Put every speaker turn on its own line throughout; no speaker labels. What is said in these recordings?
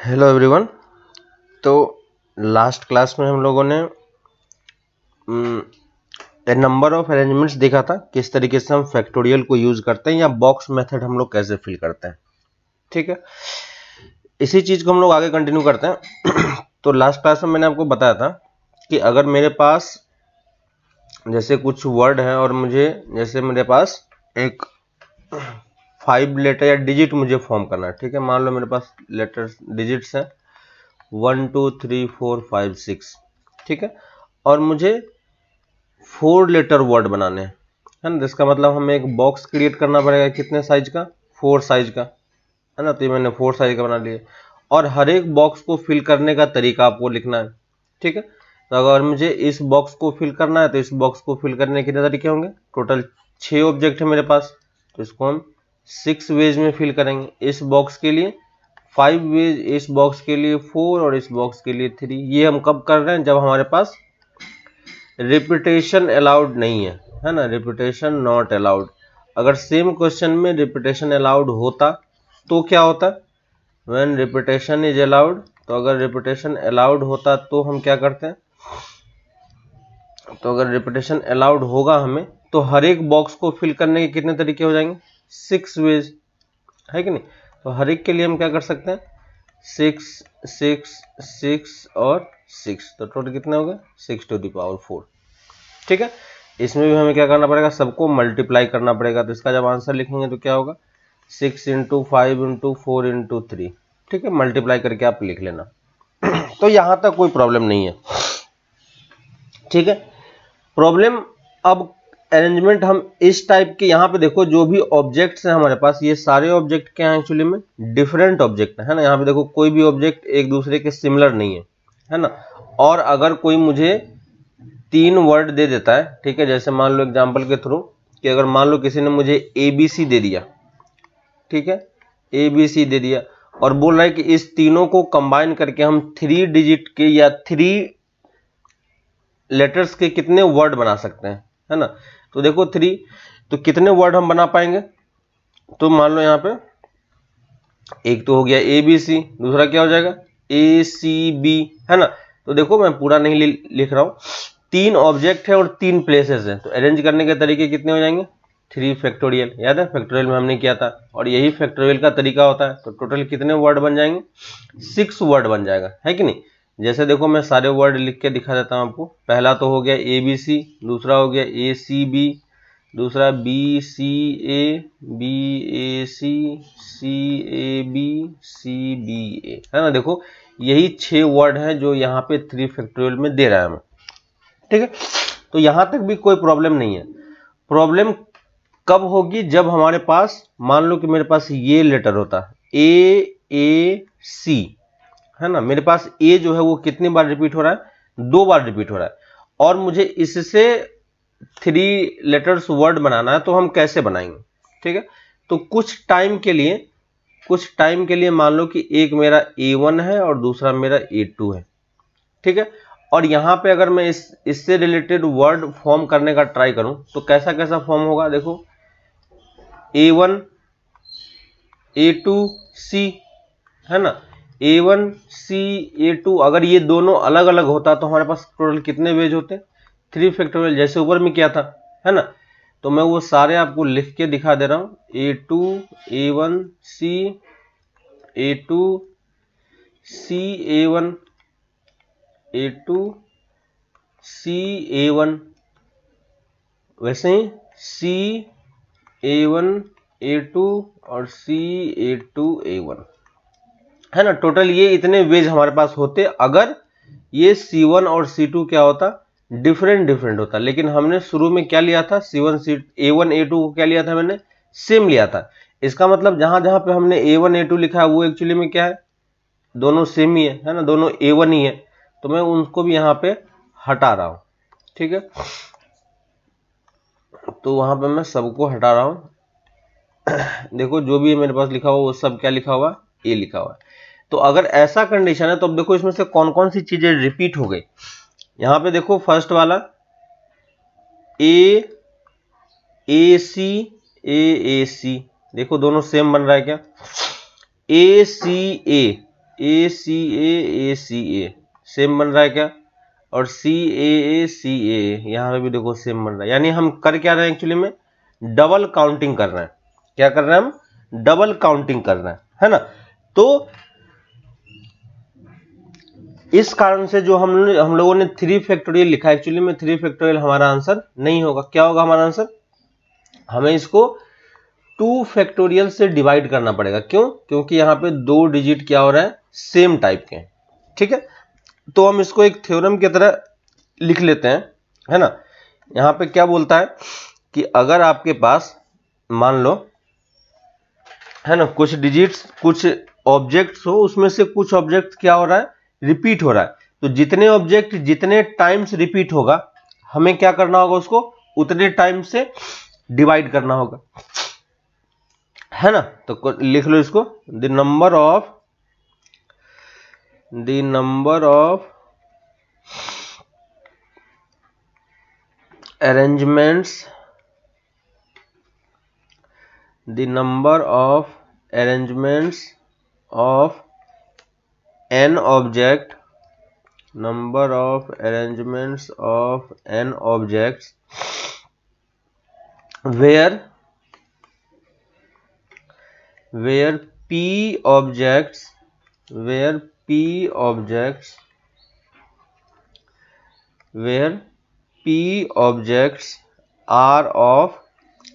Hello everyone. तो last class में हम लोगों ने नंबर ऑफ अरेंजमेंट्स देखा था, किस तरीके से हम फैक्टोरियल को यूज करते हैं या बॉक्स मेथड हम लोग कैसे फिल करते हैं। ठीक है, इसी चीज को हम लोग आगे कंटिन्यू करते हैं। तो लास्ट क्लास में मैंने आपको बताया था कि अगर मेरे पास जैसे कुछ वर्ड है और मुझे जैसे मेरे पास एक 5 लेटर या डिजिट मुझे फॉर्म करना है। ठीक है, मान लो मेरे पास लेटर्स डिजिट्स है 1 2 3 4 5 6। ठीक है, और मुझे 4 लेटर वर्ड बनाने हैं, है ना। इसका मतलब हमें एक बॉक्स क्रिएट करना पड़ेगा, कितने साइज का, 4 साइज का, है ना। तो ये मैंने 4 साइज का बना लिया और हर एक बॉक्स को फिल करने का तरीका आपको लिखना है। ठीक है, तो अगर मुझे इस बॉक्स को फिल करना है तो इस बॉक्स को फिल करने के कितने तरीके होंगे। टोटल 6 ऑब्जेक्ट है मेरे पास, तो इसको हम 6 वेज में फिल करेंगे। इस बॉक्स के लिए 5 वेज, इस बॉक्स के लिए 4 और इस बॉक्स के लिए 3। ये हम कब कर रहे हैं, जब हमारे पास रिपीटेशन अलाउड नहीं है ना, रिपीटेशन नॉट अलाउड। अगर सेम क्वेश्चन में रिपीटेशन अलाउड होता तो क्या होता, व्हेन रिपीटेशन इज अलाउड। तो अगर रिपीटेशन अलाउड होता तो हम क्या करते हैं, तो अगर रिपीटेशन अलाउड होगा हमें तो हर एक बॉक्स को फिल करने के कितने तरीके हो जाएंगे, 6 वेज, है कि नहीं। तो हर एक के लिए हम क्या कर सकते हैं, 6 6 6 और 6, तो टोटल कितने हो गए, 6 टू द पावर 4। ठीक है, इसमें भी हमें क्या करना पड़ेगा, सबको मल्टीप्लाई करना पड़ेगा। तो इसका जब आंसर लिखेंगे तो क्या होगा, 6 इंटू 5 इंटू 4 इंटू 3। ठीक है, मल्टीप्लाई करके आप लिख लेना। तो यहां तक कोई प्रॉब्लम नहीं है। ठीक है, प्रॉब्लम अब अरेंजमेंट हम इस टाइप के, यहाँ पे देखो जो भी ऑब्जेक्ट्स हैं हमारे पास, ये सारे ऑब्जेक्ट क्या हैं, एक्चुअली में डिफरेंट ऑब्जेक्ट है ना। यहाँ पे देखो कोई भी ऑब्जेक्ट एक दूसरे के सिमिलर नहीं है ना। और अगर कोई मुझे 3 वर्ड दे देता है, ठीक है, जैसे मान लो एग्जांपल के थ्रू कि अगर मान लो किसी ने मुझे ABC दे दिया, ठीक है, ABC दे दिया और बोल रहा है कि इस तीनों को कंबाइन करके हम 3 डिजिट के या 3 लेटर्स के कितने वर्ड बना सकते हैं, है ना। तो देखो 3, तो कितने वर्ड हम बना पाएंगे। तो मान लो यहाँ पे एक तो हो गया ABC, दूसरा क्या हो जाएगा ACB, है ना। तो देखो मैं पूरा नहीं लिख रहा हूँ, 3 ऑब्जेक्ट है और 3 प्लेसेस है, तो अरेंज करने के तरीके कितने हो जाएंगे, 3 फैक्टोरियल। याद है फैक्टोरियल में हमने किया था, और यही फैक्टोरियल का तरीका होता है। तो टोटल कितने वर्ड बन जाएंगे, 6 वर्ड बन जाएगा, है कि नहीं। जैसे देखो मैं सारे वर्ड लिख के दिखा देता हूं आपको। पहला तो हो गया ABC, दूसरा हो गया ACB, दूसरा BCA, BAC, CAB, CBA, है ना। देखो यही 6 वर्ड है जो यहाँ पे 3 फैक्टोरियल में दे रहा है हमें। ठीक है, तो यहां तक भी कोई प्रॉब्लम नहीं है। प्रॉब्लम कब होगी, जब हमारे पास मान लो कि मेरे पास ये लेटर होता AAC, है ना। मेरे पास ए जो है वो कितनी बार रिपीट हो रहा है, 2 बार रिपीट हो रहा है, और मुझे इससे 3 लेटर्स वर्ड बनाना है। तो हम कैसे बनाएंगे, ठीक है। तो कुछ टाइम के लिए मान लो कि एक मेरा A1 है और दूसरा मेरा A2 है, ठीक है। और यहां पे अगर मैं इससे रिलेटेड वर्ड फॉर्म करने का ट्राई करूं तो कैसा कैसा फॉर्म होगा, देखो A1 A2 C, है ना। A1 C A2, अगर ये दोनों अलग अलग होता तो हमारे पास टोटल कितने वेज होते, 3 फैक्टोरियल, जैसे ऊपर में किया था, है ना। तो मैं वो सारे आपको लिख के दिखा दे रहा हूं, A2 A1 C A2 C A1 A2 C A1, वैसे ही C A1 A2 और C A2 A1, है ना। टोटल ये इतने वेज हमारे पास होते अगर ये C1 और C2 क्या होता, डिफरेंट होता। लेकिन हमने शुरू में क्या लिया था, C1 A1 A2 को क्या लिया था, मैंने सेम लिया था। इसका मतलब जहां जहां पे हमने A1 A2 लिखा है वो एक्चुअली में क्या है, दोनों सेम ही है ना, दोनों A1 ही है। तो मैं उनको भी यहाँ पे हटा रहा हूं, ठीक है। तो वहां पे मैं सबको हटा रहा हूं। देखो जो भी मेरे पास लिखा हुआ वो सब क्या लिखा हुआ, ए लिखा हुआ है। तो अगर ऐसा कंडीशन है तो अब देखो इसमें से कौन कौन सी चीजें रिपीट हो गई। यहां पे देखो फर्स्ट वाला ए सी ए सी, देखो दोनों सेम बन रहा है क्या, ए सी ए, ए सी ए सेम बन रहा है क्या, और सी ए यहाँ पे भी देखो सेम बन रहा है। यानी हम कर क्या रहे हैं एक्चुअली में, डबल काउंटिंग कर रहे हैं। क्या कर रहे हैं हम, डबल काउंटिंग कर रहे हैं, है ना। तो इस कारण से जो हम लोगों ने 3 फैक्टोरियल लिखा, एक्चुअली में 3 फैक्टोरियल हमारा आंसर नहीं होगा। क्या होगा हमारा आंसर, हमें इसको 2 फैक्टोरियल से डिवाइड करना पड़ेगा। क्यों, क्योंकि यहाँ पे 2 डिजिट क्या हो रहा है, सेम टाइप के, ठीक है। तो हम इसको एक थ्योरम की तरह लिख लेते हैं, है ना। यहाँ पे क्या बोलता है कि अगर आपके पास मान लो, है ना, कुछ डिजिट्स, कुछ ऑब्जेक्ट्स हो, उसमें से कुछ ऑब्जेक्ट क्या हो रहा है, रिपीट हो रहा है। तो जितने ऑब्जेक्ट जितने टाइम्स रिपीट होगा, हमें क्या करना होगा, उसको उतने टाइम से डिवाइड करना होगा, है ना। तो लिख लो इसको, the number of arrangements of an object, number of arrangements of an objects where p objects are of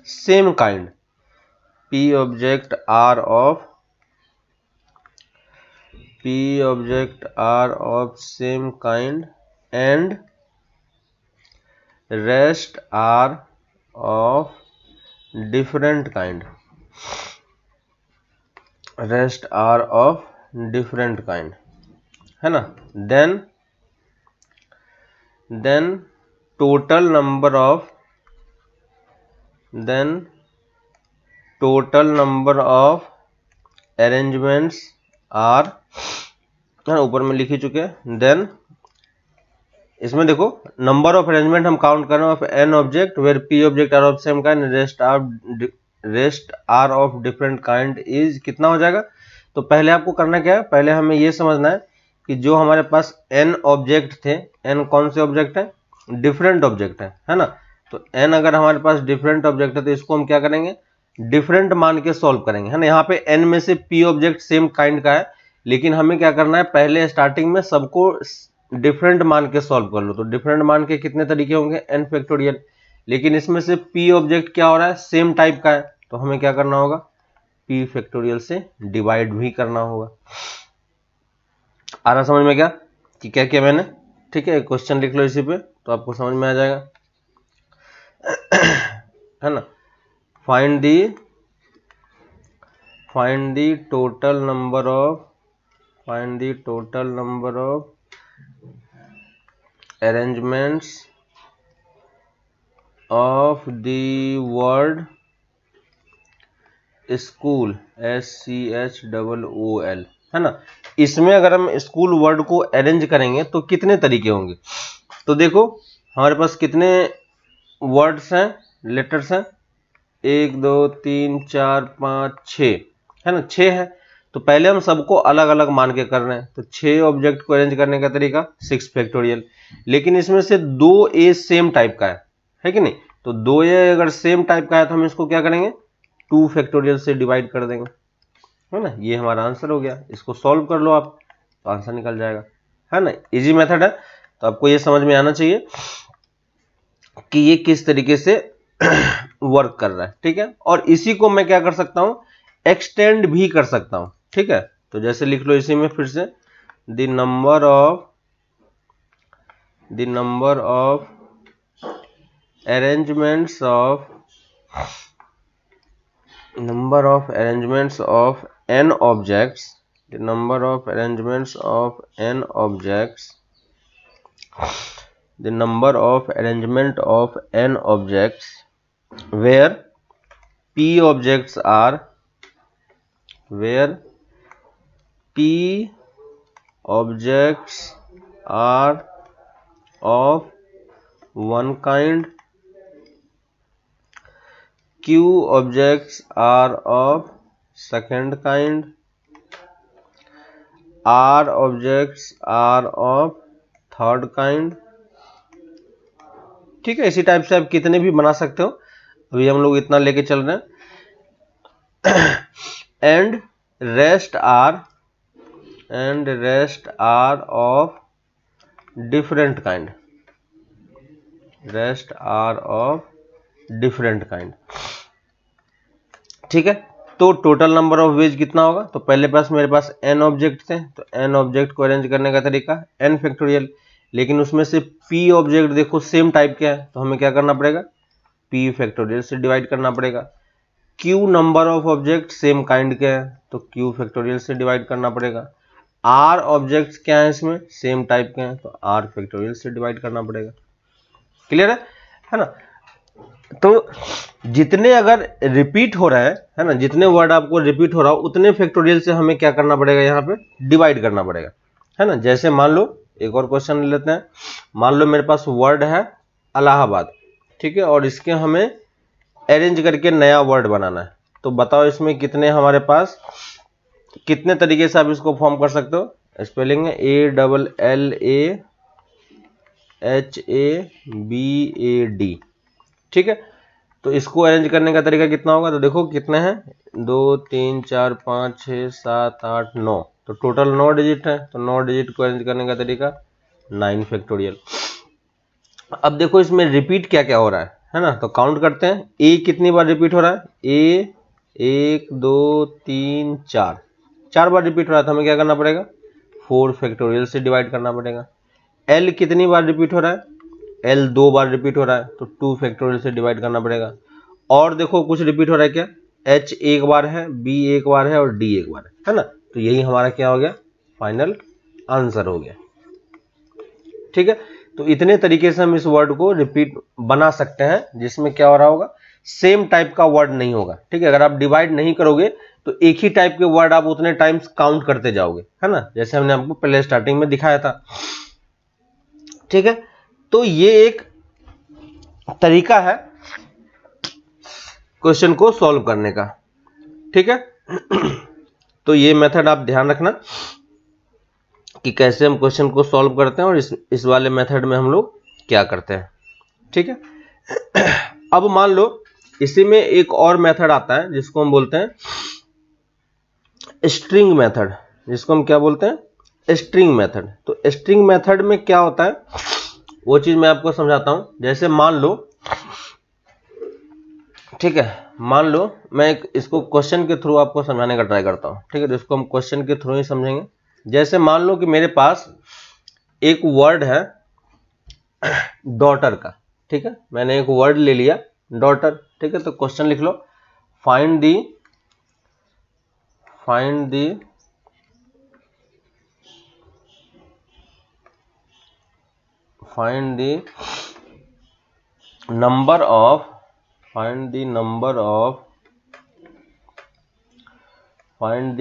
same kind, p object are of same kind and rest are of different kind, है ना। then total number of arrangements are, ऊपर में लिख ही चुके हैं। Then इसमें देखो number of arrangement हम काउंट कर रहे हैं of N object where P object are of same kind, rest are of different kind is कितना हो जाएगा। तो पहले आपको करना क्या है, पहले हमें यह समझना है कि जो हमारे पास एन ऑब्जेक्ट थे, एन कौन से ऑब्जेक्ट है, डिफरेंट ऑब्जेक्ट है ना। तो एन अगर हमारे पास डिफरेंट ऑब्जेक्ट है तो इसको हम क्या करेंगे, डिफरेंट मान के सॉल्व करेंगे, है ना। यहाँ पे एन में से पी ऑब्जेक्ट सेम काइंड का है, लेकिन हमें क्या करना है, पहले स्टार्टिंग में सबको डिफरेंट मान के सॉल्व कर लो। तो डिफरेंट मान के कितने तरीके होंगे, एन फैक्टोरियल, लेकिन इसमें से पी ऑब्जेक्ट क्या हो रहा है, सेम टाइप का है, तो हमें क्या करना होगा, पी फैक्टोरियल से डिवाइड भी करना होगा। आ रहा समझ में क्या कि क्या किया मैंने, ठीक है। क्वेश्चन लिख लो इसी पे तो आपको समझ में आ जाएगा, है ना। Find the total number of arrangements of the word school, SCHOOL, है ना। इसमें अगर हम स्कूल वर्ड को अरेंज करेंगे तो कितने तरीके होंगे। तो देखो हमारे पास कितने वर्ड्स हैं, लेटर्स हैं, 1 2 3 4 5 6, है ना, 6 है। तो पहले हम सबको अलग अलग मान के कर रहे हैं, तो 6 ऑब्जेक्ट को अरेंज करने का तरीका 6 फैक्टोरियल। लेकिन इसमें से 2 ए सेम टाइप का है कि नहीं। तो 2 ए अगर सेम टाइप का है तो हम इसको क्या करेंगे, 2 फैक्टोरियल से डिवाइड कर देंगे, है ना। ये हमारा आंसर हो गया। इसको सॉल्व कर लो आप तो आंसर निकल जाएगा, है ना। इजी मेथड है। तो आपको ये समझ में आना चाहिए कि ये किस तरीके से वर्क कर रहा है, ठीक है। और इसी को मैं क्या कर सकता हूं, एक्सटेंड भी कर सकता हूं, ठीक है। तो जैसे लिख लो इसी में फिर से, the number of arrangements of N objects, the number of arrangements of n objects where p objects are of one kind, q objects are of second kind are objects are of third kind. ठीक है, इसी type से आप कितने भी बना सकते हो, अभी हम लोग इतना लेके चल रहे हैं। And rest are of different kind, rest are of different kind. ठीक है, तो टोटल नंबर ऑफ वेज कितना होगा, तो पहले पास मेरे पास n ऑब्जेक्ट थे, तो n ऑब्जेक्ट को अरेंज करने का तरीका n फैक्टोरियल, लेकिन उसमें से p ऑब्जेक्ट देखो सेम टाइप के हैं, तो हमें क्या करना पड़ेगा, p फैक्टोरियल से डिवाइड करना पड़ेगा। q number of object same kind के हैं, तो q फैक्टोरियल से डिवाइड करना पड़ेगा। r ऑब्जेक्ट्स क्या है, इसमें सेम टाइप के हैं, तो r फैक्टोरियल से डिवाइड करना पड़ेगा। क्लियर है ना। तो जितने अगर रिपीट हो रहा है ना, जितने वर्ड आपको रिपीट हो रहा हो उतने फैक्टोरियल से हमें क्या करना पड़ेगा, यहाँ पे डिवाइड करना पड़ेगा, है ना। जैसे मान लो एक और क्वेश्चन लेते हैं, मान लो मेरे पास वर्ड है इलाहाबाद, ठीक है, और इसके हमें अरेंज करके नया वर्ड बनाना है, तो बताओ इसमें कितने हमारे पास, कितने तरीके से आप इसको फॉर्म कर सकते हो। स्पेलिंग है ALLAHABAD, ठीक है। तो इसको अरेंज करने का तरीका कितना होगा, तो देखो कितने हैं, 2 3 4 5 6 7 8 9, तो टोटल 9 डिजिट है, तो 9 डिजिट को अरेंज करने का तरीका 9 फैक्टोरियल। अब देखो इसमें रिपीट क्या क्या हो रहा है ना, तो काउंट करते हैं, ए कितनी बार रिपीट हो रहा है, ए 1 2 3 4, 4 बार रिपीट हो रहा है, तो हमें क्या करना पड़ेगा, 4 फैक्टोरियल से डिवाइड करना पड़ेगा। एल कितनी बार रिपीट हो रहा है, एल 2 बार रिपीट हो रहा है, तो 2 फैक्टोरियल से डिवाइड करना पड़ेगा। और देखो कुछ रिपीट हो रहा है क्या, एच एक बार है, बी एक बार है और डी एक बार है ना, तो यही हमारा क्या हो गया, फाइनल आंसर हो गया। ठीक है, तो इतने तरीके से हम इस वर्ड को रिपीट बना सकते हैं, जिसमें क्या हो रहा होगा, सेम टाइप का वर्ड नहीं होगा। ठीक है, अगर आप डिवाइड नहीं करोगे तो एक ही टाइप के वर्ड आप उतने टाइम्स काउंट करते जाओगे, है ना, जैसे हमने आपको पहले स्टार्टिंग में दिखाया था। ठीक है, तो ये एक तरीका है क्वेश्चन को सॉल्व करने का। ठीक है, तो ये मेथड आप ध्यान रखना कि कैसे हम क्वेश्चन को सॉल्व करते हैं, और इस वाले मेथड में हम लोग क्या करते हैं। ठीक है, अब मान लो इसी में एक और मेथड आता है जिसको हम बोलते हैं स्ट्रिंग मेथड, जिसको हम क्या बोलते हैं, स्ट्रिंग मेथड। तो स्ट्रिंग मेथड में क्या होता है वो चीज मैं आपको समझाता हूं। जैसे मान लो, ठीक है, मान लो मैं इसको क्वेश्चन के थ्रू आपको समझाने का ट्राई करता हूं। ठीक है, तो इसको हम क्वेश्चन के थ्रू ही समझेंगे। जैसे मान लो कि मेरे पास एक वर्ड है डॉटर का, ठीक है, मैंने एक वर्ड ले लिया डॉटर। ठीक है, तो क्वेश्चन लिख लो, find the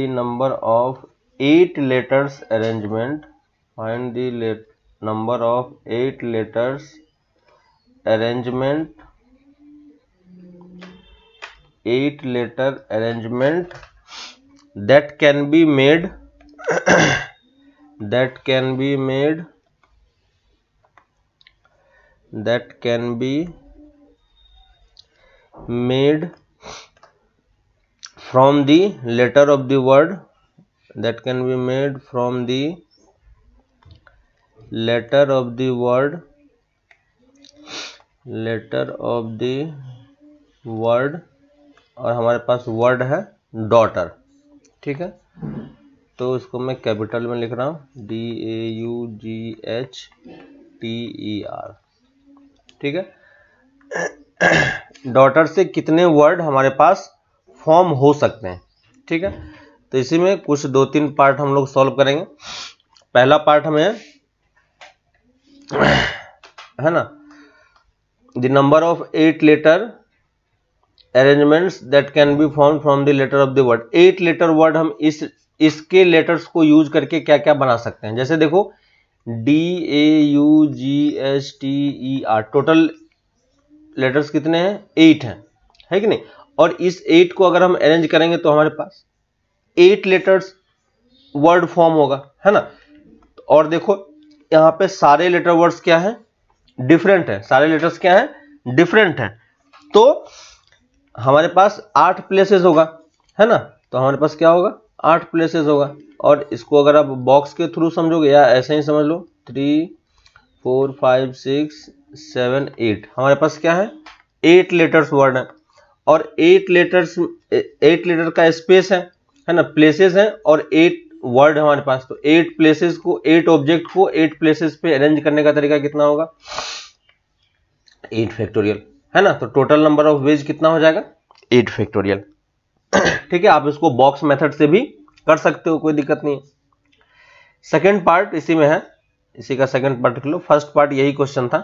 number of 8 letters arrangement, find the number of 8 letters arrangement, 8 letter arrangement that can be made from the letter of the word, that can be made from the letter of the word और हमारे पास word है daughter. ठीक है, तो इसको मैं capital में लिख रहा हूं, DAUGHTER। ठीक है, डॉटर से कितने वर्ड हमारे पास फॉर्म हो सकते हैं। ठीक है, तो इसी में कुछ 2-3 पार्ट हम लोग सॉल्व करेंगे। पहला पार्ट हमें है ना, the number of 8 letter arrangements that can be form from the letter of the word. 8 letter word हम इसके लेटर्स को यूज करके क्या क्या बना सकते हैं। जैसे देखो DAUGHTER, टोटल लेटर्स कितने हैं, 8 हैं, है कि नहीं। और इस 8 को अगर हम अरेंज करेंगे तो हमारे पास 8 लेटर्स वर्ड फॉर्म होगा, है ना। और देखो यहाँ पे सारे लेटर वर्ड्स क्या है, डिफरेंट है, सारे लेटर्स क्या है, डिफरेंट है। तो हमारे पास 8 प्लेसेस होगा, है ना। तो हमारे पास क्या होगा, 8 प्लेसेस होगा। और इसको अगर आप बॉक्स के थ्रू समझोगे या ऐसे ही समझ लो, 3 4 5 6 7 8, हमारे पास क्या है, 8 लेटर्स वर्ड है। और 8 लेटर का स्पेस है ना, प्लेसेस है, और 8 वर्ड है हमारे पास। तो 8 प्लेसेस को, 8 ऑब्जेक्ट को 8 प्लेसेस पे अरेंज करने का तरीका कितना होगा, 8 फैक्टोरियल, है ना। तो टोटल नंबर ऑफ वेज कितना हो जाएगा, 8 फैक्टोरियल। ठीक है, आप इसको बॉक्स मेथड से भी कर सकते हो, कोई दिक्कत नहीं है। सेकेंड पार्ट इसी में है, इसी का सेकेंड पार्ट लो। फर्स्ट पार्ट यही क्वेश्चन था,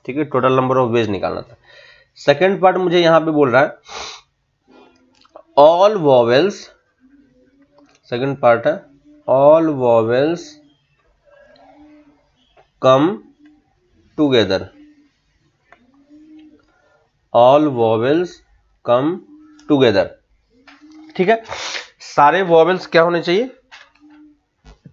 ठीक है, टोटल नंबर ऑफ वेज निकालना था। सेकेंड पार्ट मुझे यहां पे बोल रहा है ऑल वॉवेल्स, सेकेंड पार्ट है all vowels come together, all vowels come together. ठीक है, सारे वॉवेल्स क्या होने चाहिए,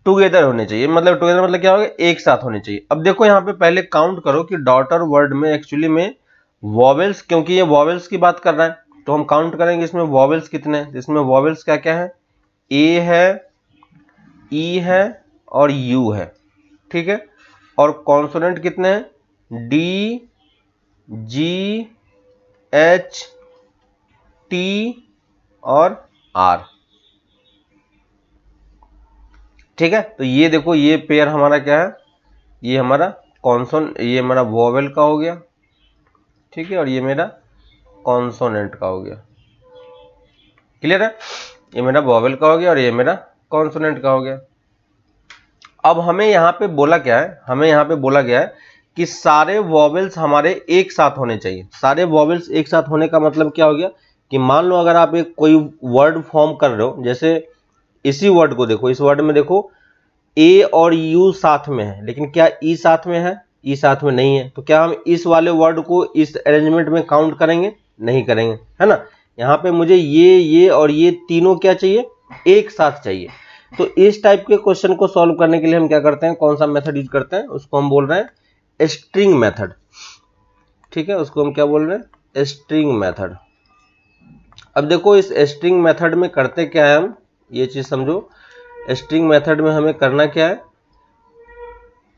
टुगेदर होने चाहिए। मतलब टुगेदर मतलब क्या होगा, एक साथ होने चाहिए। अब देखो यहाँ पे पहले काउंट करो कि डॉटर वर्ड में एक्चुअली में वॉवेल्स, क्योंकि ये वॉवेल्स की बात कर रहा है तो हम काउंट करेंगे इसमें वॉवेल्स कितने हैं। इसमें वॉवेल्स क्या क्या है, ए है, ई है और यू है, ठीक है। और कॉन्सोनेंट कितने हैं, डी, जी, एच, टी और आर, ठीक है। तो ये देखो ये पेयर हमारा क्या है, ये हमारा ये हमारा वॉवेल का हो गया, ठीक है, और ये मेरा कॉन्सोनेंट का हो गया। क्लियर है, ये मेरा वॉवेल का हो गया और ये मेरा कॉन्सोनेंट का हो गया। अब हमें यहाँ पे बोला क्या है, हमें यहाँ पे बोला गया है कि सारे वॉवेल्स हमारे एक साथ होने चाहिए। सारे वॉवेल्स एक साथ होने का मतलब क्या हो गया कि मान लो अगर आप एक कोई वर्ड फॉर्म कर रहे हो, जैसे इसी वर्ड को देखो, इस वर्ड में देखो ए और यू साथ में है, लेकिन क्या ई साथ में है, ई साथ में नहीं है। तो क्या हम इस वाले वर्ड को इस अरेंजमेंट में काउंट करेंगे, नहीं करेंगे, है ना। यहाँ पे मुझे ये और ये तीनों क्या चाहिए, एक साथ चाहिए। तो इस टाइप के क्वेश्चन को सॉल्व करने के लिए हम क्या करते हैं, कौन सा मेथड यूज करते हैं, उसको हम बोल रहे हैं स्ट्रिंग मेथड, ठीक है, उसको हम क्या बोल रहे हैं, स्ट्रिंग मेथड। अब देखो इस स्ट्रिंग मेथड में करते क्या है हम, ये चीज समझो। स्ट्रिंग मेथड में हमें करना क्या है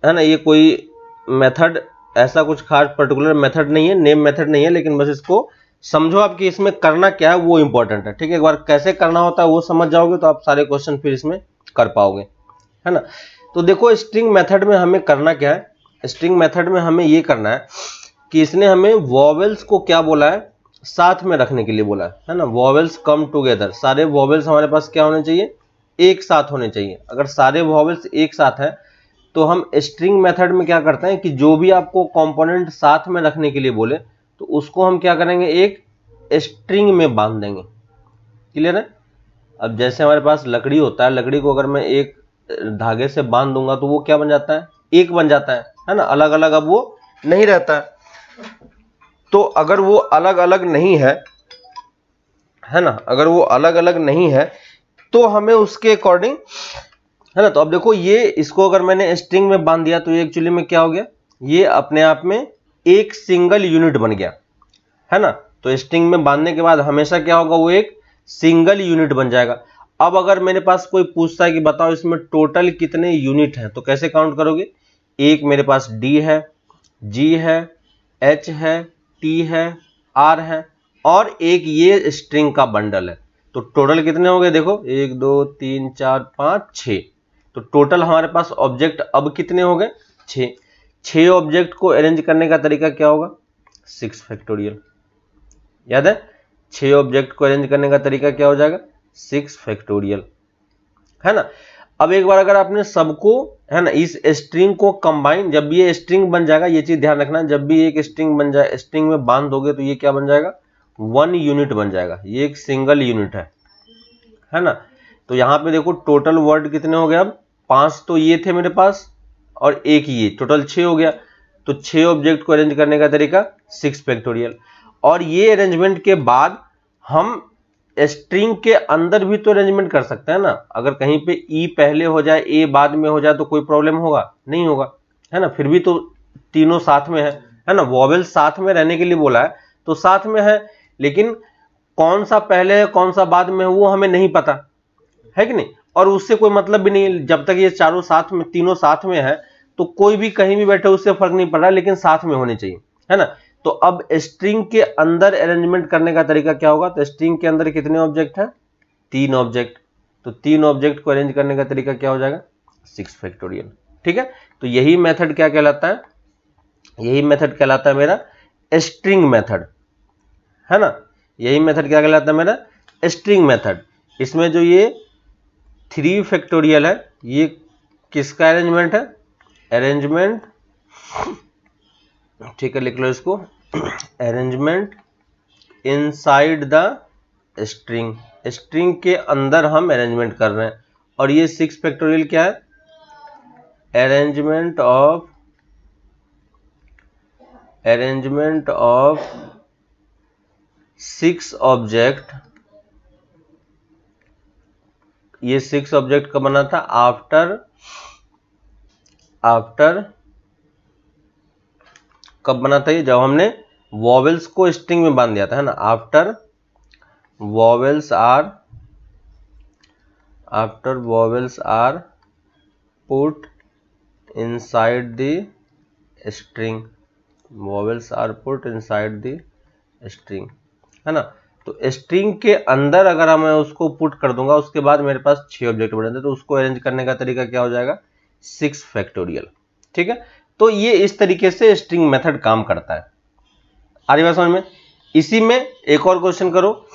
ना, ये कोई मेथड ऐसा कुछ खास पर्टिकुलर मेथड नहीं है, नेम मेथड नहीं है, लेकिन बस इसको समझो आप कि इसमें करना क्या है वो इंपॉर्टेंट है, ठीक है। एक बार कैसे करना होता है वो समझ जाओगे तो आप सारे क्वेश्चन फिर इसमें कर पाओगे, है ना। तो देखो स्ट्रिंग मेथड में हमें करना क्या है, स्ट्रिंग मेथड में हमें ये करना है कि इसने हमें वॉवेल्स को क्या बोला है, साथ में रखने के लिए बोला है ना। वॉवेल्स कम टुगेदर, सारे वॉवेल्स हमारे पास क्या होने चाहिए, एक साथ होने चाहिए। अगर सारे वॉवेल्स एक साथ है तो हम स्ट्रिंग मेथड में क्या करते हैं कि जो भी आपको कंपोनेंट साथ में रखने के लिए बोले तो उसको हम क्या करेंगे, एक स्ट्रिंग में बांध देंगे। क्लियर है। अब जैसे हमारे पास लकड़ी होता है, लकड़ी को अगर मैं एक धागे से बांध दूंगा तो वो क्या बन जाता है, एक बन जाता है ना, अलग अलग अब वो नहीं रहता है। तो अगर वो अलग अलग नहीं है ना, अगर वो अलग अलग नहीं है तो हमें उसके अकॉर्डिंग, है ना। तो अब देखो ये इसको अगर मैंने स्ट्रिंग में बांध दिया तो ये एक्चुअली में क्या हो गया, ये अपने आप में एक सिंगल यूनिट बन गया, है ना। तो स्ट्रिंग में बांधने के बाद हमेशा क्या होगा, वो एक सिंगल यूनिट बन जाएगा। अब अगर मेरे पास कोई पूछता है कि बताओ इसमें टोटल कितने यूनिट हैं, तो कैसे काउंट करोगे, एक मेरे पास डी है, जी है, एच है, टी है, आर है और एक ये स्ट्रिंग का बंडल है। तो टोटल कितने हो गए, देखो 1 2 3 4 5 6। तो टोटल हमारे पास ऑब्जेक्ट अब कितने हो गए, 6। 6 ऑब्जेक्ट को अरेंज करने का तरीका क्या होगा, 6 फैक्टोरियल। याद है, 6 ऑब्जेक्ट को अरेंज करने का तरीका क्या हो जाएगा, 6 फैक्टोरियल, है ना। अब एक बार अगर आपने सबको, है ना, इस स्ट्रिंग को कंबाइन, जब ये स्ट्रिंग बन जाएगा, ये चीज ध्यान रखना, जब भी एक स्ट्रिंग बन जाए, स्ट्रिंग में बांध दोगे तो ये क्या बन जाएगा, 1 यूनिट बन जाएगा, ये एक सिंगल यूनिट है ना। तो यहां पे देखो टोटल वर्ड कितने हो गए, अब 5 तो ये थे मेरे पास और एक ये, टोटल 6 हो गया। तो 6 ऑब्जेक्ट को अरेंज करने का तरीका 6 फैक्टोरियल। और ये अरेंजमेंट के बाद हम स्ट्रिंग के अंदर भी तो अरेंजमेंट कर सकते हैं ना। अगर कहीं पे ई पहले हो जाए ए बाद में हो जाए तो कोई प्रॉब्लम होगा नहीं होगा, है ना। फिर भी तो तीनों साथ में है ना। वॉवेल साथ में रहने के लिए बोला है तो साथ में है, लेकिन कौन सा पहले है कौन सा बाद में है वो हमें नहीं पता, है कि नहीं। और उससे कोई मतलब भी नहीं, जब तक ये चारों साथ में तीनों साथ में है तो कोई भी कहीं भी बैठे उससे फर्क नहीं पड़ रहा, लेकिन साथ में होने चाहिए, है ना। तो अब स्ट्रिंग के अंदर अरेंजमेंट करने का तरीका क्या होगा, तो स्ट्रिंग के अंदर कितने ऑब्जेक्ट हैं, 3 ऑब्जेक्ट। तो 3 ऑब्जेक्ट को अरेंज करने का तरीका क्या हो जाएगा, 6 फैक्टोरियल। ठीक है, तो यही मेथड क्या कहलाता है, यही मेथड कहलाता है मेरा स्ट्रिंग मेथड, है ना। यही मेथड क्या कहलाता है मेरा, स्ट्रिंग मेथड। इसमें जो ये 3 फैक्टोरियल है ये किसका अरेंजमेंट है, अरेंजमेंट, ठीक है लिख लो इसको, arrangement inside the string. String के अंदर हम अरेंजमेंट कर रहे हैं। और ये 6 फैक्टोरियल क्या है, अरेंजमेंट ऑफ 6 ऑब्जेक्ट। ये 6 ऑब्जेक्ट कब बना था, आफ्टर कब बना था ये, जब हमने वॉवेल्स को स्ट्रिंग में बांध दिया था, है ना। After vowels are put inside the string, vowels are put inside the string, है ना। तो स्ट्रिंग के अंदर अगर मैं उसको पुट कर दूंगा उसके बाद मेरे पास 6 ऑब्जेक्ट बने थे, तो उसको अरेंज करने का तरीका क्या हो जाएगा, 6 फैक्टोरियल। ठीक है, तो ये इस तरीके से स्ट्रिंग मेथड काम करता है। आ रही बात समझ में। इसी में एक और क्वेश्चन करो,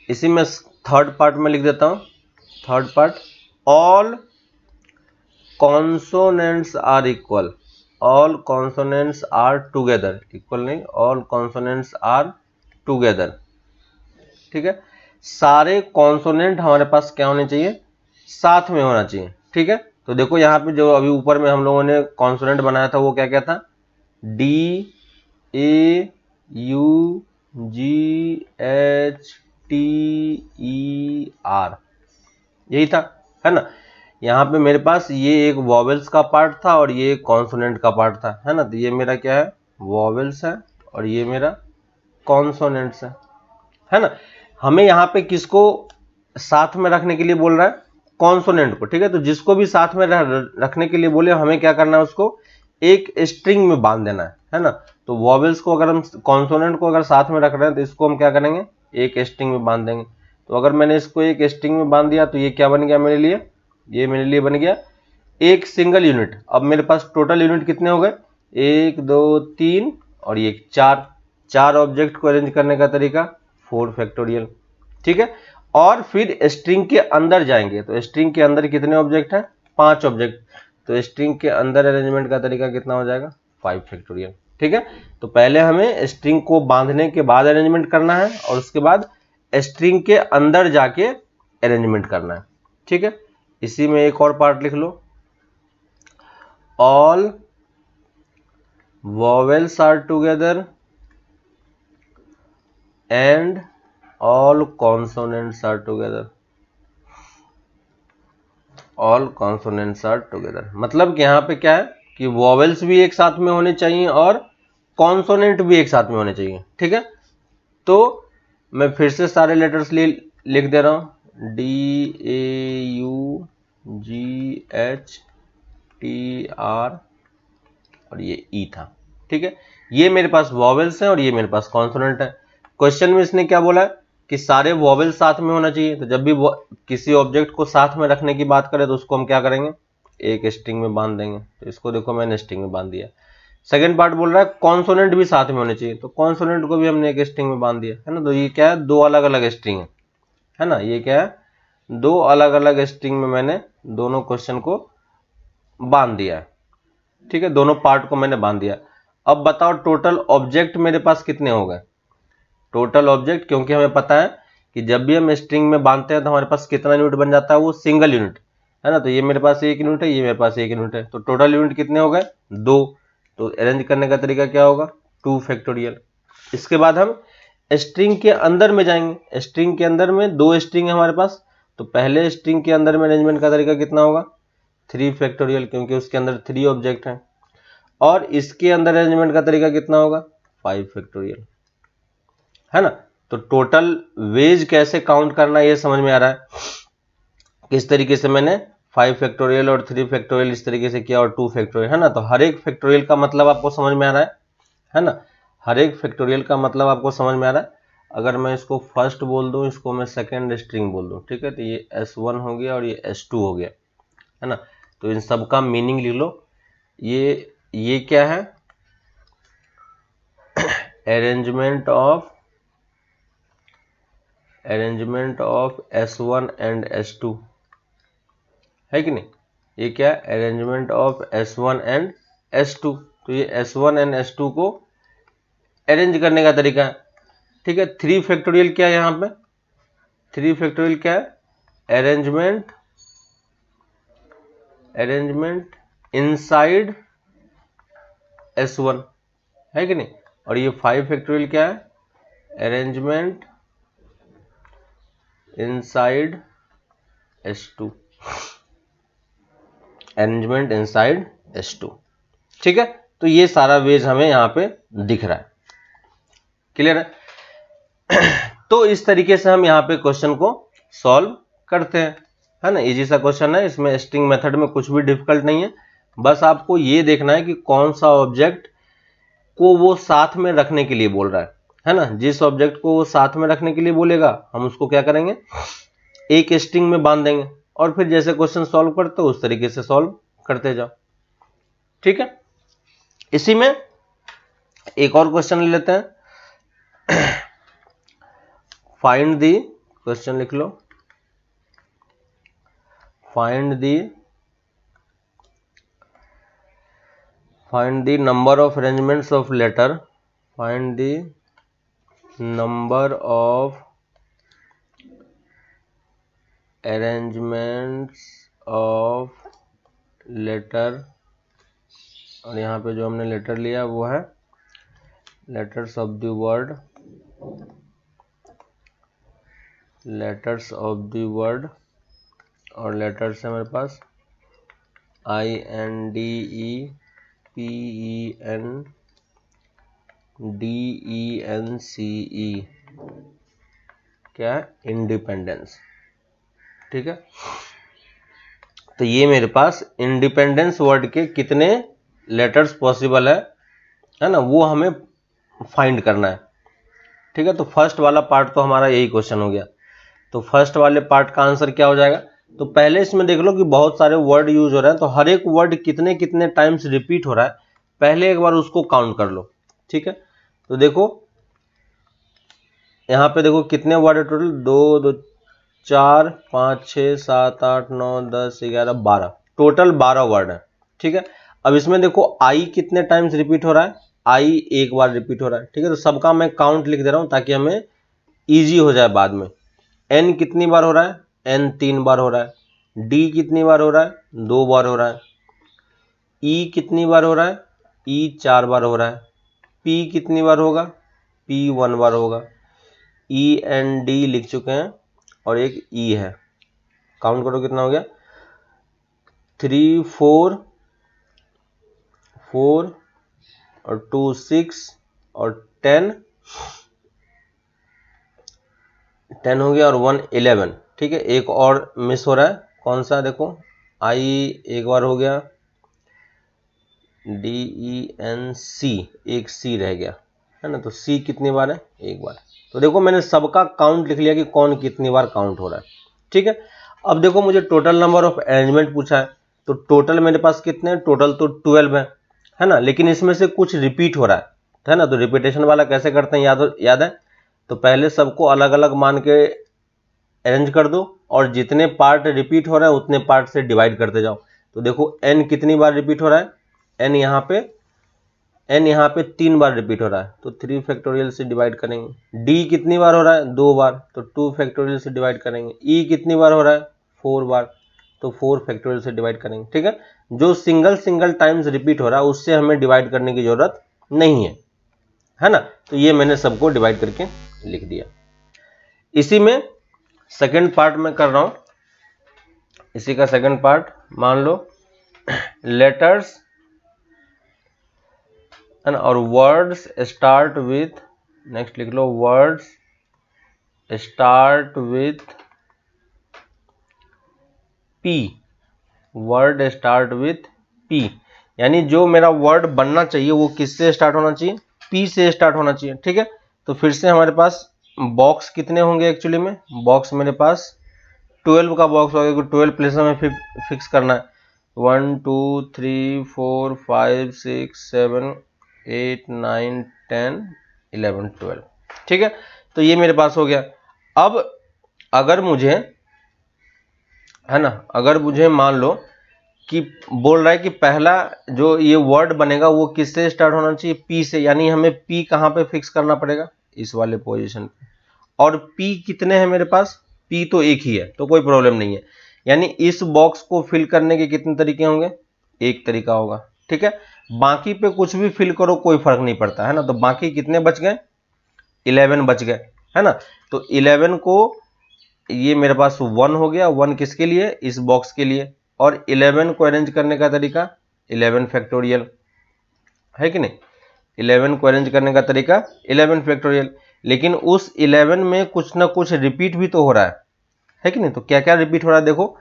इसी में थर्ड पार्ट में लिख देता हूं, third part, all consonants are equal, all consonants are together, equal नहीं, ऑल कॉन्सोनेंट्स आर टुगेदर। ठीक है, सारे कॉन्सोनेंट हमारे पास क्या होने चाहिए, साथ में होना चाहिए। ठीक है, तो देखो यहाँ पे जो अभी ऊपर में हम लोगों ने कॉन्सोनेंट बनाया था वो क्या क्या था, D A you ji H T E R, यही था, है ना। यहाँ पे मेरे पास ये एक वॉवेल्स का पार्ट था और ये एक कॉन्सोनेंट का पार्ट था, है ना। तो ये मेरा क्या है, वॉवेल्स है और ये मेरा कॉन्सोनेंट्स है ना। हमें यहाँ पे किसको साथ में रखने के लिए बोल रहा है, कॉन्सोनेंट को। ठीक है, तो जिसको भी साथ में रखने के लिए बोले हमें क्या करना है, उसको एक स्ट्रिंग में बांध देना है ना। तो वॉवेल्स को अगर हम कॉन्सोनेंट को अगर साथ में रख रहे हैं तो इसको हम क्या करेंगे, एक स्ट्रिंग में बांध देंगे। तो अगर मैंने इसको एक स्ट्रिंग में बांध दिया तो ये क्या बन गया मेरे लिए, ये मेरे लिए बन गया एक सिंगल यूनिट। अब मेरे पास टोटल यूनिट कितने हो गए, 1 2 3 और ये 4 ऑब्जेक्ट को अरेंज करने का तरीका 4 फैक्टोरियल। ठीक है, और फिर स्ट्रिंग के अंदर जाएंगे तो स्ट्रिंग के अंदर कितने ऑब्जेक्ट हैं, 5 ऑब्जेक्ट। तो स्ट्रिंग के अंदर अरेंजमेंट का तरीका कितना हो जाएगा, 5 फैक्टोरियल। ठीक है, तो पहले हमें स्ट्रिंग को बांधने के बाद अरेंजमेंट करना है और उसके बाद स्ट्रिंग के अंदर जाके अरेंजमेंट करना है। ठीक है, इसी में एक और पार्ट लिख लो, all vowels are together and all consonants are together, all consonants are together. मतलब कि यहाँ पे क्या है कि वॉवेल्स भी एक साथ में होने चाहिए और कॉन्सोनेंट भी एक साथ में होने चाहिए। ठीक है, तो मैं फिर से सारे लेटर्स लिख दे रहा हूं, D A you ji H T R और ये ई था। ठीक है, ये मेरे पास वॉवेल्स हैं और ये मेरे पास कॉन्सोनेंट है। क्वेश्चन में इसने क्या बोला है कि सारे वॉवेल साथ में होना चाहिए। तो जब भी किसी ऑब्जेक्ट को साथ में रखने की बात करें तो उसको हम क्या करेंगे, एक स्ट्रिंग में बांध देंगे। तो इसको देखो मैंने स्ट्रिंग में बांध दिया। सेकंड पार्ट बोल रहा है कॉन्सोनेंट भी साथ में होने चाहिए, तो कॉन्सोनेंट को भी हमने एक स्ट्रिंग में बांध दिया, है ना। तो ये क्या है, 2 अलग अलग स्ट्रिंग है ना। ये क्या है, 2 अलग अलग स्ट्रिंग में मैंने दोनों क्वेश्चन को बांध दिया है। ठीक है, दोनों पार्ट को मैंने बांध दिया। अब बताओ टोटल ऑब्जेक्ट मेरे पास कितने हो गए, टोटल ऑब्जेक्ट, क्योंकि हमें पता है कि जब भी हम स्ट्रिंग में बांधते हैं तो हमारे पास कितना यूनिट बन जाता है, वो सिंगल यूनिट, है ना। तो ये मेरे पास 1 यूनिट है, ये मेरे पास 1 यूनिट है, तो टोटल यूनिट कितने हो गए, 2। तो अरेंज करने का तरीका क्या होगा, 2 फैक्टोरियल। इसके बाद हम स्ट्रिंग के अंदर में जाएंगे। स्ट्रिंग के अंदर में 2 स्ट्रिंग है हमारे पास, तो पहले स्ट्रिंग के अंदर में अरेंजमेंट का तरीका कितना होगा 3 फैक्टोरियल, क्योंकि उसके अंदर 3 ऑब्जेक्ट हैं। और इसके अंदर अरेंजमेंट का तरीका कितना होगा 5 फैक्टोरियल, है ना। तो टोटल वेज कैसे काउंट करना ये समझ में आ रहा है, किस तरीके से मैंने 5 फैक्टोरियल और 3 फैक्टोरियल इस तरीके से किया और 2 फैक्टोरियल, है ना। तो हर एक फैक्टोरियल का मतलब आपको समझ में आ रहा है ना। हर एक फैक्टोरियल का मतलब आपको समझ में आ रहा है। अगर मैं इसको फर्स्ट बोल दूं, इसको मैं सेकेंड स्ट्रिंग बोल दूं, ठीक है, तो ये S1 हो गया और ये S2 हो गया, है ना। तो इन सब का मीनिंग लिख लो। ये क्या है, arrangement of S1 and S2, है कि नहीं। ये क्या है, arrangement of S1 and S2। तो ये S1 एंड S2 को अरेंज करने का तरीका है, ठीक है। 3 फैक्टोरियल क्या है यहाँ पे, 3 फैक्टोरियल क्या है, अरेंजमेंट इनसाइड S1, है कि नहीं। और ये 5 फैक्टोरियल क्या है, arrangement inside S2, arrangement inside S2, ठीक है। तो ये सारा वेज हमें यहाँ पे दिख रहा है, क्लियर है। तो इस तरीके से हम यहाँ पे क्वेश्चन को सॉल्व करते हैं, है ना। इजी सा क्वेश्चन है, इसमें स्ट्रिंग मेथड में कुछ भी डिफिकल्ट नहीं है। बस आपको ये देखना है कि कौन सा ऑब्जेक्ट को वो साथ में रखने के लिए बोल रहा है ना। जिस ऑब्जेक्ट को वो साथ में रखने के लिए बोलेगा हम उसको क्या करेंगे, एक स्ट्रिंग में बांध देंगे और फिर जैसे क्वेश्चन सॉल्व करते हो उस तरीके से सॉल्व करते जाओ, ठीक है। इसी में एक और क्वेश्चन ले लेते हैं। फाइंड दी, क्वेश्चन लिख लो, find the number of arrangements of letter, find the number of arrangements of letter. और यहाँ पे जो हमने लेटर लिया वो है letters of the word, letters of the word. और लेटर्स है मेरे पास INDEPENDENCE, क्या है, इंडिपेंडेंस, ठीक है। तो ये मेरे पास इंडिपेंडेंस वर्ड के कितने लेटर्स पॉसिबल है ना, वो हमें फाइंड करना है, ठीक है। तो फर्स्ट वाला पार्ट तो हमारा यही क्वेश्चन हो गया। तो फर्स्ट वाले पार्ट का आंसर क्या हो जाएगा, तो पहले इसमें देख लो कि बहुत सारे वर्ड यूज हो रहे हैं, तो हर एक वर्ड कितने कितने टाइम्स रिपीट हो रहा है, पहले एक बार उसको काउंट कर लो, ठीक है। तो देखो यहाँ पे देखो कितने वर्ड है टोटल, 2 2 4 5 6 7 8 9 10 11 12, टोटल 12 वर्ड है, ठीक है। अब इसमें देखो आई कितने टाइम्स रिपीट हो रहा है, आई एक बार रिपीट हो रहा है, ठीक है। तो सबका मैं काउंट लिख दे रहा हूं ताकि हमें इजी हो जाए बाद में। एन कितनी बार हो रहा है, एन 3 बार हो रहा है। डी कितनी बार हो रहा है, 2 बार हो रहा है। ई कितनी बार हो रहा है, ई 4 बार हो रहा है। पी कितनी बार होगा, पी 1 बार होगा। ई एंड डी लिख चुके हैं और एक ई है, काउंट करो कितना हो गया, 3 4 4 और 2 6 और 10 हो गया और 1 11, ठीक है। एक और मिस हो रहा है, कौन सा, देखो आई एक बार हो गया, DENC एक सी रह गया, है ना। तो सी कितनी बार है, एक बार। तो देखो मैंने सबका काउंट लिख लिया कि कौन कितनी बार काउंट हो रहा है, ठीक है। अब देखो मुझे टोटल नंबर ऑफ अरेंजमेंट पूछा है, तो टोटल मेरे पास कितने हैं, टोटल तो 12 है ना। लेकिन इसमें से कुछ रिपीट हो रहा है ना। तो रिपीटेशन वाला कैसे करते हैं, याद है। तो पहले सबको अलग अलग मान के अरेंज कर दो और जितने पार्ट रिपीट हो रहा है उतने पार्ट से डिवाइड करते जाओ। तो देखो एन कितनी बार रिपीट हो रहा है, एन यहाँ पे 3 बार रिपीट हो रहा है, तो 3 फैक्टोरियल से डिवाइड करेंगे। डी कितनी बार हो रहा है, 2 बार, तो 2 फैक्टोरियल से डिवाइड करेंगे। ई कितनी बार हो रहा है, 4 बार, तो 4 फैक्टोरियल से डिवाइड करेंगे, ठीक है। जो सिंगल टाइम्स रिपीट हो रहा है उससे हमें डिवाइड करने की जरूरत नहीं है ना। तो ये मैंने सबको डिवाइड करके लिख दिया। इसी में सेकंड पार्ट में कर रहा हूं, इसी का सेकंड पार्ट मान लो लेटर्स और वर्ड्स स्टार्ट विथ, नेक्स्ट लिख लो words start with P, word start with P, यानी जो मेरा वर्ड बनना चाहिए वो किससे स्टार्ट होना चाहिए, पी से स्टार्ट होना चाहिए। ठीक है, तो फिर से हमारे पास बॉक्स कितने होंगे, एक्चुअली में बॉक्स मेरे पास 12 का बॉक्स होगा, 12 प्लेस में फिक्स करना है। 1 2 3 4 5 6 7 8 9 10 11 12। ठीक है, तो ये मेरे पास हो गया। अब अगर मुझे, है ना, अगर मुझे मान लो कि बोल रहा है कि पहला जो ये वर्ड बनेगा वो किससे स्टार्ट होना चाहिए, पी से, यानी हमें पी कहाँ पे फिक्स करना पड़ेगा, इस वाले पोजीशन पे। और पी कितने हैं मेरे पास, पी तो एक ही है, तो कोई प्रॉब्लम नहीं है। यानी इस बॉक्स को फिल करने के कितने तरीके होंगे, एक तरीका होगा। ठीक है, बाकी पे कुछ भी फिल करो कोई फर्क नहीं पड़ता, है ना। तो बाकी कितने बच गए, 11 बच गए, है ना। तो 11 को, ये मेरे पास 1 हो गया, 1 किसके लिए, इस बॉक्स के लिए। और 11 को अरेंज करने का तरीका 11 फैक्टोरियल, है कि नहीं। 11 को अरेंज करने का तरीका 11 फैक्टोरियल, लेकिन उस 11 में कुछ ना कुछ रिपीट भी तो हो रहा है कि नहीं। तो क्या क्या रिपीट हो रहा है, देखो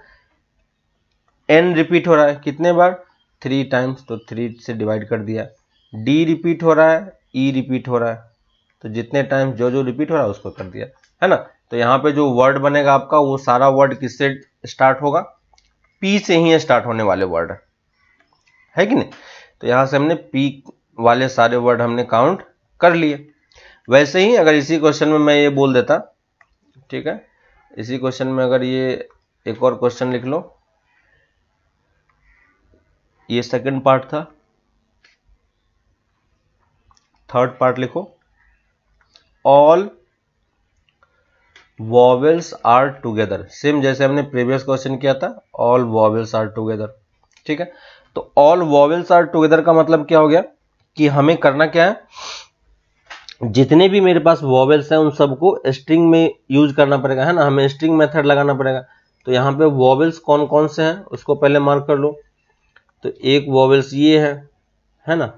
n रिपीट हो रहा है, कितने बार, 3 टाइम्स, तो 3 से डिवाइड कर दिया। d रिपीट हो रहा है, e रिपीट हो रहा है, तो जितने टाइम्स जो जो रिपीट हो रहा है उसको कर दिया, है ना। तो यहाँ पे जो वर्ड बनेगा आपका वो सारा वर्ड किससे स्टार्ट होगा, पी से ही स्टार्ट होने वाले वर्ड, है कि नहीं। तो यहाँ से हमने पी वाले सारे वर्ड हमने काउंट कर लिए। वैसे ही अगर इसी क्वेश्चन में मैं ये बोल देता, ठीक है, इसी क्वेश्चन में अगर ये एक और क्वेश्चन लिख लो, ये सेकंड पार्ट था, थर्ड पार्ट लिखो, all vowels are together, same जैसे हमने प्रीवियस क्वेश्चन किया था, ऑल वॉवेल्स आर टुगेदर। ठीक है, तो ऑल वॉवेल्स आर टुगेदर का मतलब क्या हो गया कि हमें करना क्या है, जितने भी मेरे पास वॉवेल्स हैं उन सबको स्ट्रिंग में यूज करना पड़ेगा, है ना, हमें स्ट्रिंग मेथड लगाना पड़ेगा। तो यहाँ पे वॉवेल्स कौन कौन से हैं उसको पहले मार्क कर लो। तो एक वॉवेल्स ये है ना,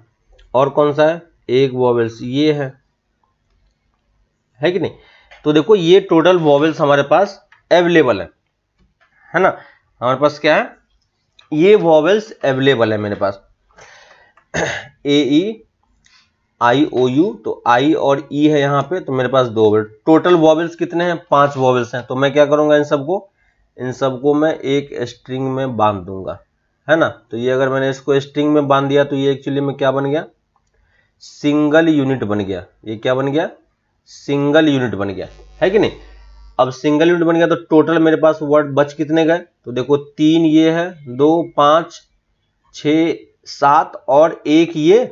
और कौन सा है, एक वॉवेल्स ये है कि नहीं। तो देखो ये टोटल वॉवेल्स हमारे पास अवेलेबल है ना, हमारे पास क्या है, ये वॉवेल्स अवेलेबल है मेरे पास, ए ई आई ओ यू, तो आई और ई है यहाँ पे, तो मेरे पास 2 वर्ड, टोटल वॉवेल्स कितने हैं, 5 वॉवेल्स हैं। तो मैं क्या करूंगा, इन सबको मैं एक स्ट्रिंग में बांध दूंगा, है ना। तो ये अगर मैंने इसको स्ट्रिंग में बांध दिया तो ये एक्चुअली में क्या बन गया, सिंगल यूनिट बन गया। ये क्या बन गया, सिंगल यूनिट बन गया, है कि नहीं। अब सिंगल यूनिट बन गया तो टोटल मेरे पास वर्ड बच कितने गए, तो देखो 3 ये है, 2 5 6 7 और एक ये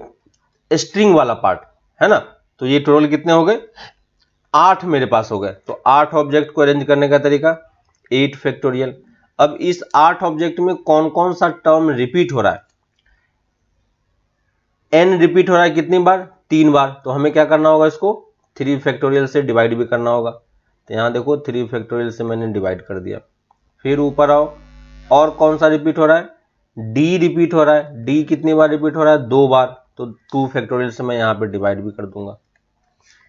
स्ट्रिंग वाला पार्ट, है ना। तो ये टोटल कितने हो गए, 8 मेरे पास हो गए। तो 8 ऑब्जेक्ट को अरेंज करने का तरीका 8 फैक्टोरियल। अब इस 8 ऑब्जेक्ट में कौन कौन सा टर्म रिपीट हो रहा है, n रिपीट हो रहा है कितनी बार, 3 बार। तो हमें क्या करना होगा, इसको 3 फैक्टोरियल से डिवाइड भी करना होगा। तो यहां देखो 3 फैक्टोरियल से मैंने डिवाइड कर दिया। फिर ऊपर आओ, और कौन सा रिपीट हो रहा है, d रिपीट हो रहा है, d कितनी बार रिपीट हो रहा है, 2 बार। तो 2 फैक्टोरियल से मैं यहां पे डिवाइड भी कर दूंगा।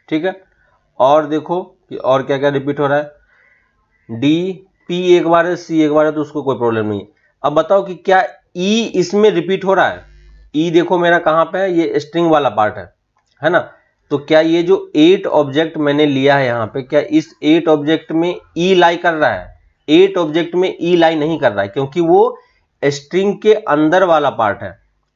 ठीक है, और देखो कि और क्या क्या रिपीट हो रहा है, d p एक बार है, c एक बार है, तो उसको कोई प्रॉब्लम नहीं है। अब बताओ कि क्या e इसमें रिपीट हो रहा है, e देखो मेरा कहां पे है, ये स्ट्रिंग वाला पार्ट है ना। तो क्या ये जो 8 ऑब्जेक्ट मैंने लिया है यहाँ पे, क्या इस 8 ऑब्जेक्ट में e लाई कर रहा है, 8 ऑब्जेक्ट में e लाई नहीं कर रहा है, क्योंकि वो स्ट्रिंग के अंदर वाला पार्ट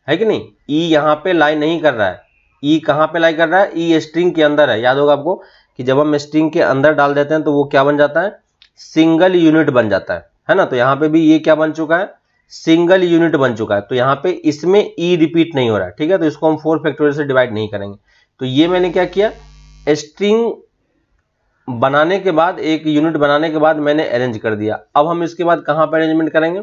है कि नहीं। e यहाँ पे लाई नहीं कर रहा है, e कहां पे लाई कर रहा है, e स्ट्रिंग के अंदर है। याद होगा आपको कि जब हम स्ट्रिंग के अंदर डाल देते हैं तो वो क्या बन जाता है, सिंगल यूनिट बन जाता है ना। तो यहाँ पे भी ये क्या बन चुका है, सिंगल यूनिट बन चुका है। तो यहाँ पे इसमें ई रिपीट नहीं हो रहा है, ठीक है। तो इसको हम 4 फैक्टोरियल से डिवाइड नहीं करेंगे। तो ये मैंने क्या किया, स्ट्रिंग बनाने के बाद, एक यूनिट बनाने के बाद मैंने अरेंज कर दिया। अब हम इसके बाद कहां पर अरेंजमेंट करेंगे,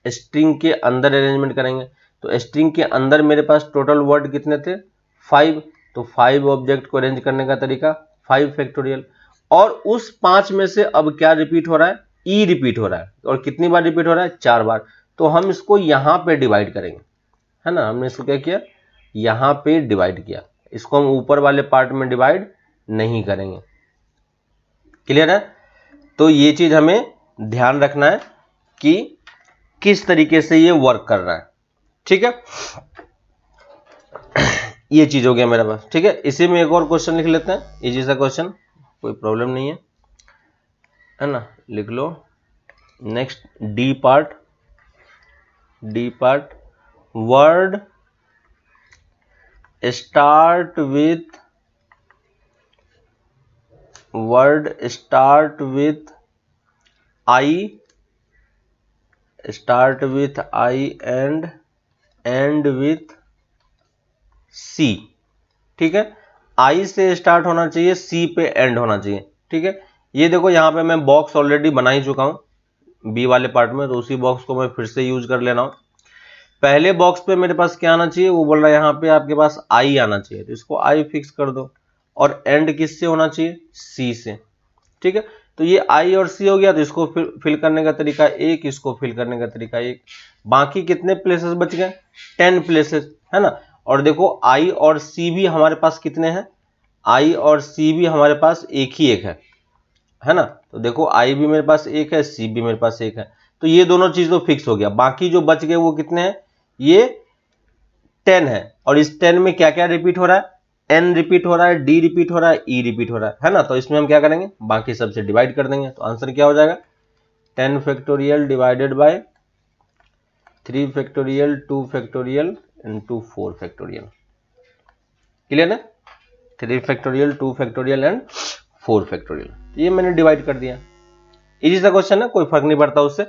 स्ट्रिंग के अंदर अरेंजमेंट करेंगे। तो स्ट्रिंग के अंदर मेरे पास टोटल वर्ड कितने थे, 5। तो 5 ऑब्जेक्ट को अरेंज करने का तरीका 5 फैक्टोरियल, और उस 5 में से अब क्या रिपीट हो रहा है, ई रिपीट हो रहा है, और कितनी बार रिपीट हो रहा है, 4 बार। तो हम इसको यहां पे डिवाइड करेंगे, है ना, हमने इसको क्या किया, यहां पे डिवाइड किया, इसको हम ऊपर वाले पार्ट में डिवाइड नहीं करेंगे। क्लियर है? तो ये चीज हमें ध्यान रखना है कि किस तरीके से ये वर्क कर रहा है। ठीक है, ये चीज हो गया मेरे पास। ठीक है, इसी में एक और क्वेश्चन लिख लेते हैं, इजी सा क्वेश्चन, कोई प्रॉब्लम नहीं है ना, लिख लो। Next D part, word start with I and end with C. ठीक है, आई से स्टार्ट होना चाहिए, सी पे एंड होना चाहिए। ठीक है, ये देखो यहाँ पे मैं बॉक्स ऑलरेडी बना ही चुका हूं बी वाले पार्ट में, तो उसी बॉक्स को मैं फिर से यूज कर ले रहा हूं। पहले बॉक्स पे मेरे पास क्या आना चाहिए, वो बोल रहा है यहाँ पे आपके पास आई आना चाहिए, तो इसको आई फिक्स कर दो, और एंड किससे होना चाहिए, सी से। ठीक है, तो ये आई और सी हो गया, तो इसको फिल करने का तरीका एक, इसको फिल करने का तरीका एक, बाकी कितने प्लेसेस बच गए, 10 प्लेसेस, है ना। और देखो आई और सी भी हमारे पास कितने हैं, आई और सी भी हमारे पास एक ही एक है ना। तो देखो आई भी मेरे पास एक है, सी भी मेरे पास एक है, तो ये दोनों चीज तो फिक्स हो गया। बाकी जो बच गए वो कितने हैं, ये 10 है, और इस 10 में क्या क्या रिपीट हो रहा है, एन रिपीट हो रहा है, डी रिपीट हो रहा है, ई रिपीट हो रहा है ना। तो इसमें हम क्या करेंगे, बाकी सबसे डिवाइड कर देंगे, तो आंसर क्या हो जाएगा, 10 factorial divided by 3 factorial 2 factorial into 4 factorial. Clear है, 3 फैक्टोरियल 2 फैक्टोरियल एंड 4 फैक्टोरियल, ये मैंने डिवाइड कर दिया। इजी सा क्वेश्चन है, कोई फर्क नहीं पड़ता उससे,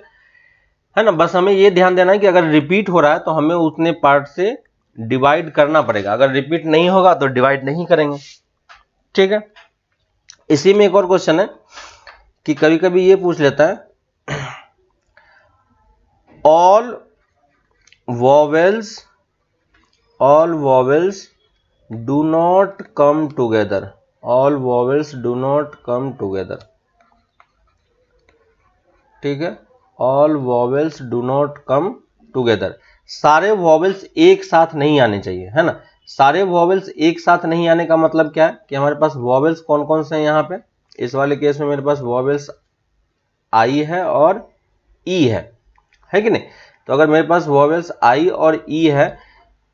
है ना। बस हमें ये ध्यान देना है कि अगर रिपीट हो रहा है तो हमें उतने पार्ट से डिवाइड करना पड़ेगा, अगर रिपीट नहीं होगा तो डिवाइड नहीं करेंगे। ठीक है, इसी में एक और क्वेश्चन है कि कभी कभी ये पूछ लेता है, all vowels do not come together, all vowels do not come together. ठीक है, all vowels do not come together, सारे वॉवेल्स एक साथ नहीं आने चाहिए, है ना। सारे वॉवेल्स एक साथ नहीं आने का मतलब क्या है कि हमारे पास वॉवेल्स कौन कौन से हैं यहाँ पे, इस वाले केस में मेरे पास वॉवेल्स आई है और ई है कि नहीं। तो अगर मेरे पास वॉवेल्स आई और ई है,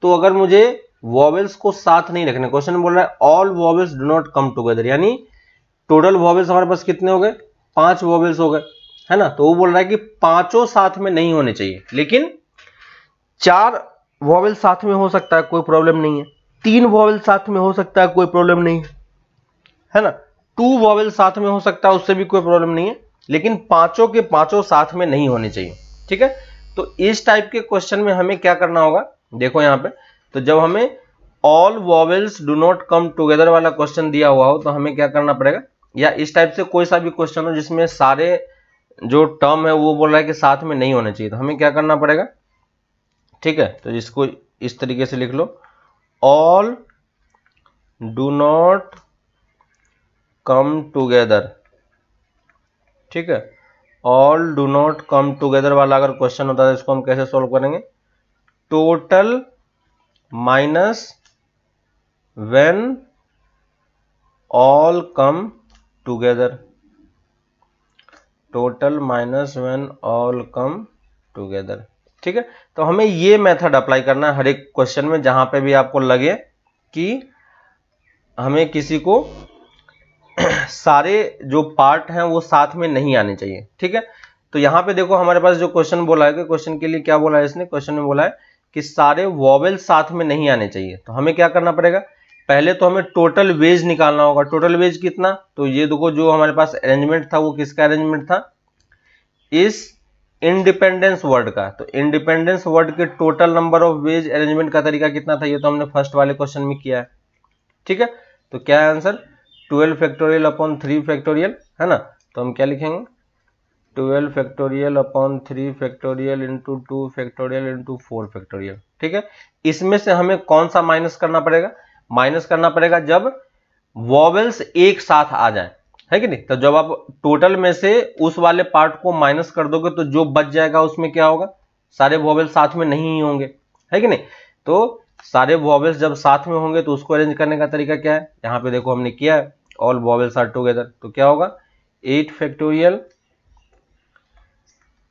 तो अगर मुझे वॉवेल्स को साथ नहीं रखने, क्वेश्चन में बोल रहा है all vowels do not come together, यानी टोटल वॉवेल्स हमारे पास कितने हो गए, 5 वॉवेल्स हो गए, है ना। तो वो बोल रहा है कि पांचों साथ में नहीं होने चाहिए, लेकिन 4 वॉवेल साथ में हो सकता है, कोई प्रॉब्लम नहीं है, 3 वॉवेल साथ में हो सकता है, कोई प्रॉब्लम नहीं है ना, 2 वॉवेल साथ में हो सकता है, उससे भी कोई प्रॉब्लम नहीं है, लेकिन पांचों के पांचों साथ में नहीं होने चाहिए। ठीक है, तो इस टाइप के क्वेश्चन में हमें क्या करना होगा, देखो यहां पे, तो जब हमें all vowels do not come together वाला क्वेश्चन दिया हुआ हो, तो हमें क्या करना पड़ेगा, या इस टाइप से कोई सा भी क्वेश्चन हो जिसमें सारे जो टर्म है वो बोल रहा है कि साथ में नहीं होने चाहिए, तो हमें क्या करना पड़ेगा। ठीक है, तो इसको इस तरीके से लिख लो, all do not come together. ठीक है, all do not come together वाला अगर क्वेश्चन होता है, इसको हम कैसे सॉल्व करेंगे, total minus when all come together, total minus when all come together. ठीक है, तो हमें ये मेथड अप्लाई करना है हर एक क्वेश्चन में, जहां पे भी आपको लगे कि हमें किसी को सारे जो पार्ट हैं वो साथ में नहीं आने चाहिए। ठीक है, तो यहां पे देखो हमारे पास जो क्वेश्चन बोला है, क्वेश्चन के लिए क्या बोला है इसने, क्वेश्चन में बोला है कि सारे वॉवेल साथ में नहीं आने चाहिए, तो हमें क्या करना पड़ेगा, पहले तो हमें टोटल वेज निकालना होगा। टोटल वेज कितना, तो ये देखो जो हमारे पास अरेंजमेंट था वो किसका अरेंजमेंट था, इस इंडिपेंडेंस वर्ड का, तो इंडिपेंडेंस वर्ड के total number of ways arrangement का तरीका कितना था, ये तो हमने फर्स्ट वाले क्वेश्चन में किया है। ठीक है, तो क्या है आंसर, 12 फैक्टोरियल अपॉन 3 फैक्टोरियल, है ना। तो हम क्या लिखेंगे, 12 factorial upon 3 factorial into 2 factorial into 4 factorial. ठीक है, इसमें से हमें कौन सा माइनस करना पड़ेगा, माइनस करना पड़ेगा जब वॉवेल्स एक साथ आ जाए, है कि नहीं। तो जब आप टोटल में से उस वाले पार्ट को माइनस कर दोगे तो जो बच जाएगा उसमें क्या होगा, सारे वॉवेल साथ में नहीं होंगे, है कि नहीं। तो सारे वॉवेल्स जब साथ में होंगे तो उसको अरेंज करने का तरीका क्या है, यहाँ पे देखो हमने किया है, ऑल वॉवेल्स आर टुगेदर, तो क्या होगा 8 factorial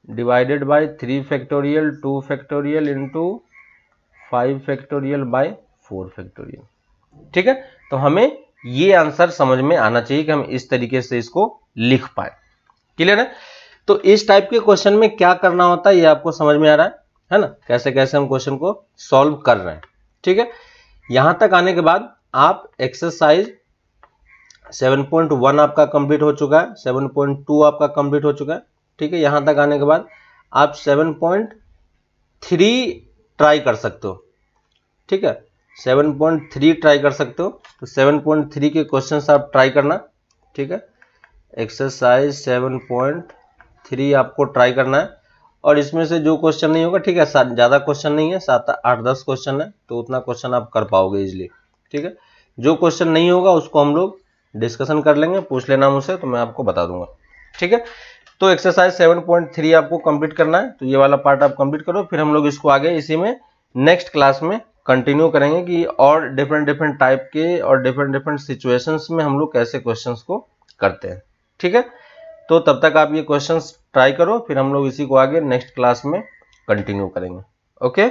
divided by 3 factorial 2 factorial into 5 factorial by 4 factorial, ठीक है। तो हमें ये आंसर समझ में आना चाहिए कि हम इस तरीके से इसको लिख पाए, क्लियर है। तो इस टाइप के क्वेश्चन में क्या करना होता है ये आपको समझ में आ रहा है ना, कैसे कैसे हम क्वेश्चन को सॉल्व कर रहे हैं, ठीक है। यहां तक आने के बाद आप एक्सरसाइज 7.1 आपका कंप्लीट हो चुका है, 7.2 आपका कंप्लीट हो चुका है, ठीक है। यहां तक आने के बाद आप 7.3 ट्राई कर सकते हो, ठीक है। 7.3 ट्राई कर सकते हो, तो 7.3 के क्वेश्चंस आप ट्राई करना, ठीक है। एक्सरसाइज 7.3 आपको ट्राई करना है, और इसमें से जो क्वेश्चन नहीं होगा, ठीक है, ज़्यादा क्वेश्चन नहीं है, 7-8-10 क्वेश्चन है, तो उतना क्वेश्चन आप कर पाओगे इजिली, ठीक है। जो क्वेश्चन नहीं होगा उसको हम लोग डिस्कशन कर लेंगे, पूछ लेना मुझसे तो मैं आपको बता दूंगा, ठीक है। तो एक्सरसाइज 7.3 आपको कंप्लीट करना है, तो ये वाला पार्ट आप कंप्लीट करो, फिर हम लोग इसको आगे इसी में नेक्स्ट क्लास में कंटिन्यू करेंगे कि और डिफरेंट डिफरेंट टाइप के और डिफरेंट डिफरेंट सिचुएशंस में हम लोग कैसे क्वेश्चंस को करते हैं, ठीक है। तो तब तक आप ये क्वेश्चंस ट्राई करो, फिर हम लोग इसी को आगे नेक्स्ट क्लास में कंटिन्यू करेंगे। ओके,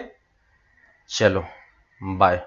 चलो बाय।